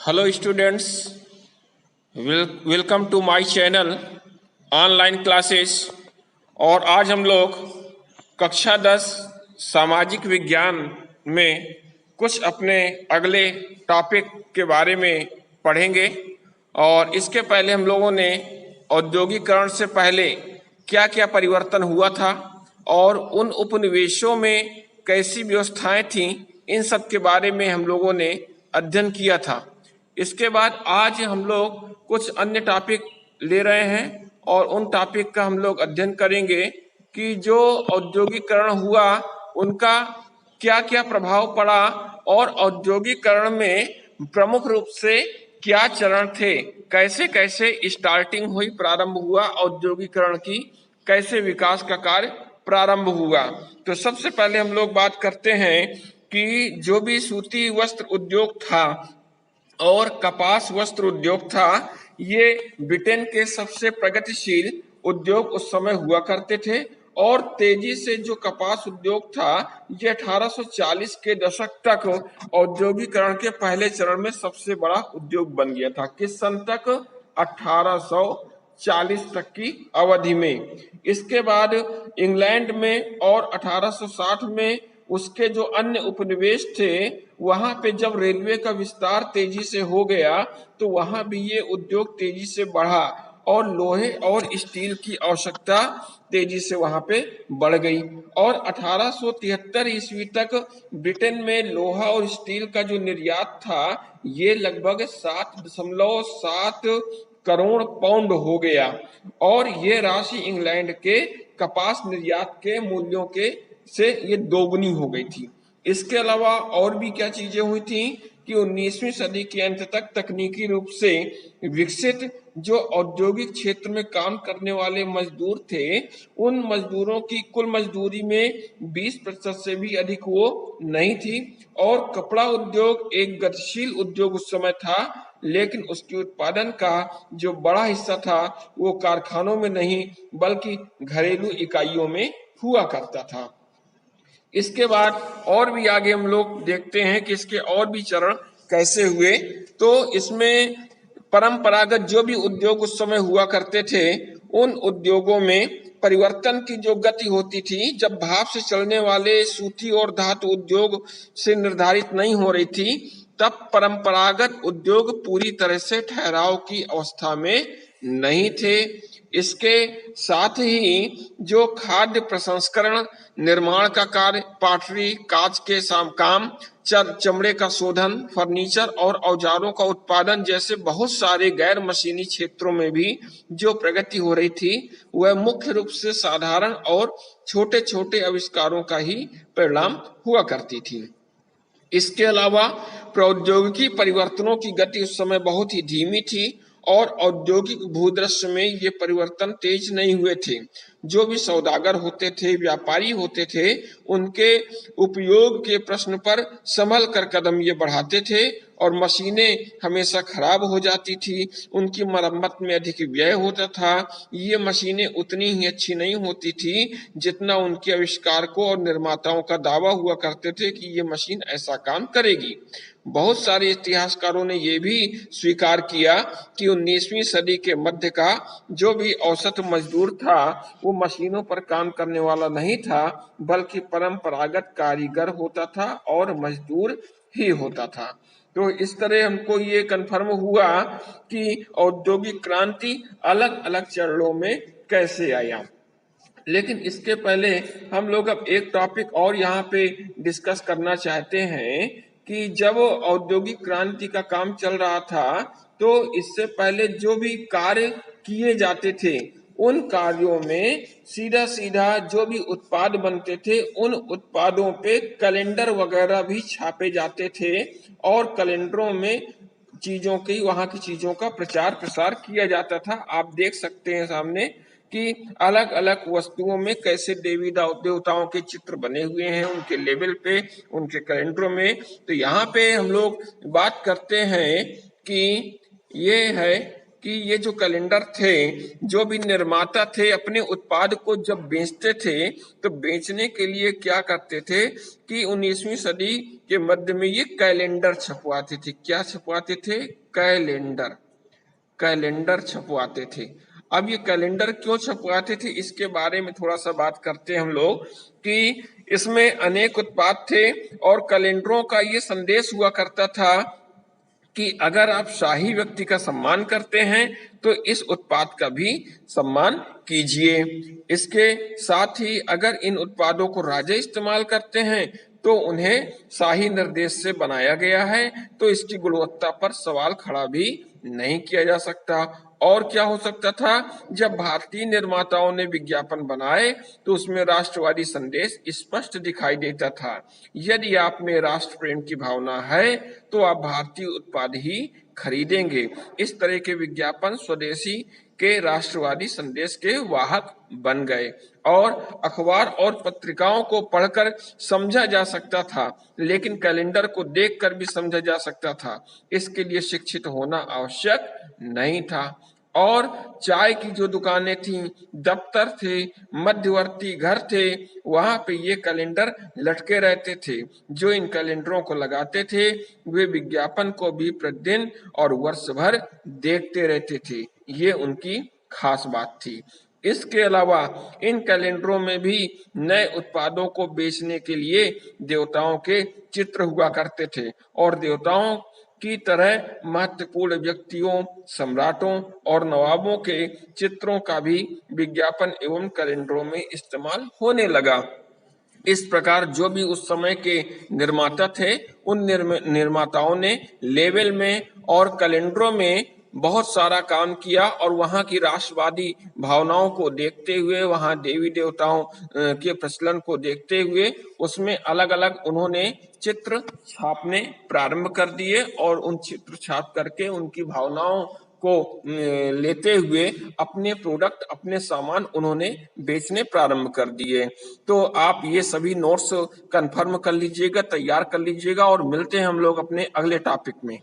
Hello students, welcome to my channel online classes. और आज हम लोग कक्षा 10 सामाजिक विज्ञान में कुछ अपने अगले टॉपिक के बारे में पढ़ेंगे। और इसके पहले हम लोगों ने औद्योगिकरण से पहले क्या क्या परिवर्तन हुआ था और उन उपनिवेशों में कैसी व्यवस्थाएं थीं, इन सब के बारे में हम लोगों ने अध्ययन किया था। इसके बाद आज हम लोग कुछ अन्य टॉपिक ले रहे हैं और उन टॉपिक का हम लोग अध्ययन करेंगे कि जो औद्योगिकरण हुआ उनका क्या क्या प्रभाव पड़ा और औद्योगिकरण में प्रमुख रूप से क्या चरण थे, कैसे कैसे स्टार्टिंग हुई, प्रारंभ हुआ औद्योगिकरण की, कैसे विकास का कार्य प्रारंभ हुआ। तो सबसे पहले हम लोग बात करते हैं कि जो भी सूती वस्त्र उद्योग था और कपास वस्त्र उद्योग था, ये ब्रिटेन के सबसे प्रगतिशील उद्योग उस समय हुआ करते थे। और तेजी से जो कपास उद्योग था ये 1840 के दशक तक औद्योगिकरण के पहले चरण में सबसे बड़ा उद्योग बन गया था। किस सन तक? 1840 तक की अवधि में। इसके बाद इंग्लैंड में और 1860 में उसके जो अन्य उपनिवेश थे वहां पे जब रेलवे का विस्तार तेजी से हो गया तो वहां भी ये उद्योग तेजी से बढ़ा और लोहे और स्टील की आवश्यकता तेजी से वहां पे बढ़ गई। और 1873 ईस्वी तक ब्रिटेन में लोहा और स्टील का जो निर्यात था ये लगभग 7.7 करोड़ पाउंड हो गया और ये राशि इंग्लैंड के कपास निर्यात के मूल्यों के से ये दोगुनी हो गई थी। इसके अलावा और भी क्या चीजें हुई थी कि 19वीं सदी के अंत तक तकनीकी रूप से विकसित जो औद्योगिक क्षेत्र में काम करने वाले मजदूर थे उन मजदूरों की कुल मजदूरी में 20% से भी अधिक वो नहीं थी। और कपड़ा उद्योग एक गतिशील उद्योग उस समय था, लेकिन उसके उत्पादन का जो बड़ा हिस्सा था वो कारखानों में नहीं बल्कि घरेलू इकाइयों में हुआ करता था। इसके बाद और भी आगे हम लोग देखते हैं कि इसके और भी चरण कैसे हुए। तो इसमें परंपरागत जो भी उद्योग उस समय हुआ करते थे उन उद्योगों में परिवर्तन की जो गति होती थी जब भाप से चलने वाले सूती और धातु उद्योग से निर्धारित नहीं हो रही थी, तब परंपरागत उद्योग पूरी तरह से ठहराव की अवस्था में नहीं थे। इसके साथ ही जो खाद्य प्रसंस्करण, निर्माण का कार्य, पाटरी, कांच के काम, चमड़े का शोधन, फर्नीचर और औजारों का उत्पादन जैसे बहुत सारे गैर मशीनी क्षेत्रों में भी जो प्रगति हो रही थी वह मुख्य रूप से साधारण और छोटे छोटे आविष्कारों का ही परिणाम हुआ करती थी। इसके अलावा प्रौद्योगिकी परिवर्तनों की गति उस समय बहुत ही धीमी थी और औद्योगिक भूदृश्य में ये परिवर्तन तेज नहीं हुए थे। जो भी सौदागर होते थे, व्यापारी होते थे, उनके उपयोग के प्रश्न पर संभल कर कदम ये बढ़ाते थे और मशीनें हमेशा खराब हो जाती थी, उनकी मरम्मत में अधिक व्यय होता था। ये मशीनें उतनी ही अच्छी नहीं होती थी जितना उनके आविष्कारकों और निर्माताओं का दावा हुआ करते थे कि ये मशीन ऐसा काम करेगी। बहुत सारे इतिहासकारों ने यह भी स्वीकार किया कि 19वीं सदी के मध्य का जो भी औसत मजदूर था वो मशीनों पर काम करने वाला नहीं था बल्कि परंपरागत कारीगर होता था और मजदूर ही होता था। तो इस तरह हमको ये कन्फर्म हुआ कि औद्योगिक क्रांति अलग अलग चरणों में कैसे आया। लेकिन इसके पहले हम लोग अब एक टॉपिक और यहाँ पे डिस्कस करना चाहते हैं कि जब औद्योगिक क्रांति का काम चल रहा था तो इससे पहले जो भी कार्य किए जाते थे उन कार्यों में सीधा सीधा जो भी उत्पाद बनते थे उन उत्पादों पे कैलेंडर वगैरह भी छापे जाते थे और कैलेंडरों में चीजों की, वहां की चीजों का प्रचार प्रसार किया जाता था। आप देख सकते हैं सामने कि अलग अलग वस्तुओं में कैसे देवी देवताओं के चित्र बने हुए हैं उनके लेबल पे, उनके कैलेंडरों में। तो यहाँ पे हम लोग बात करते हैं कि ये है कि ये जो कैलेंडर थे, जो भी निर्माता थे अपने उत्पाद को जब बेचते थे तो बेचने के लिए क्या करते थे कि 19वीं सदी के मध्य में ये कैलेंडर छपवाते थे। क्या छपवाते थे? कैलेंडर। कैलेंडर छपवाते थे। अब ये कैलेंडर क्यों छपवाते थे इसके बारे में थोड़ा सा बात करते हैं हम लोग कि इसमें अनेक उत्पाद थे और कैलेंडरों का ये संदेश हुआ करता था कि अगर आप शाही व्यक्ति का सम्मान करते हैं तो इस उत्पाद का भी सम्मान कीजिए। इसके साथ ही अगर इन उत्पादों को राजा इस्तेमाल करते हैं तो उन्हें शाही निर्देश से बनाया गया है, तो इसकी गुणवत्ता पर सवाल खड़ा भी नहीं किया जा सकता। और क्या हो सकता था, जब भारतीय निर्माताओं ने विज्ञापन बनाए तो उसमें राष्ट्रवादी संदेश स्पष्ट दिखाई देता था। यदि आप में राष्ट्र प्रेम की भावना है तो आप भारतीय उत्पाद ही खरीदेंगे। इस तरह के विज्ञापन स्वदेशी के राष्ट्रवादी संदेश के वाहक बन गए और अखबार और पत्रिकाओं को पढ़कर समझा जा सकता था, लेकिन कैलेंडर को देखकर भी समझा जा सकता था। इसके लिए शिक्षित होना आवश्यक नहीं था। और चाय की जो दुकानें थीं, दफ्तर थे, मध्यवर्ती घर थे, वहां पे ये कैलेंडर लटके रहते थे। जो इन कैलेंडरों को लगाते थे वे विज्ञापन को भी प्रतिदिन और वर्ष भर देखते रहते थे। ये उनकी खास बात थी। इसके अलावा इन कैलेंडरों में भी नए उत्पादों को बेचने के लिए देवताओं के चित्र हुआ करते थे और देवताओं की तरह महत्वपूर्ण व्यक्तियों, सम्राटों और नवाबों के चित्रों का भी विज्ञापन एवं कैलेंडरों में इस्तेमाल होने लगा। इस प्रकार जो भी उस समय के निर्माता थे उन निर्माताओं ने लेबल में और कैलेंडरों में बहुत सारा काम किया और वहां की राष्ट्रवादी भावनाओं को देखते हुए, वहां देवी देवताओं के प्रचलन को देखते हुए उसमें अलग अलग उन्होंने चित्र छापने प्रारंभ कर दिए और उन चित्र छाप करके उनकी भावनाओं को लेते हुए अपने प्रोडक्ट, अपने सामान उन्होंने बेचने प्रारंभ कर दिए। तो आप ये सभी नोट्स कंफर्म कर लीजिएगा, तैयार कर लीजिएगा और मिलते हैं हम लोग अपने अगले टॉपिक में।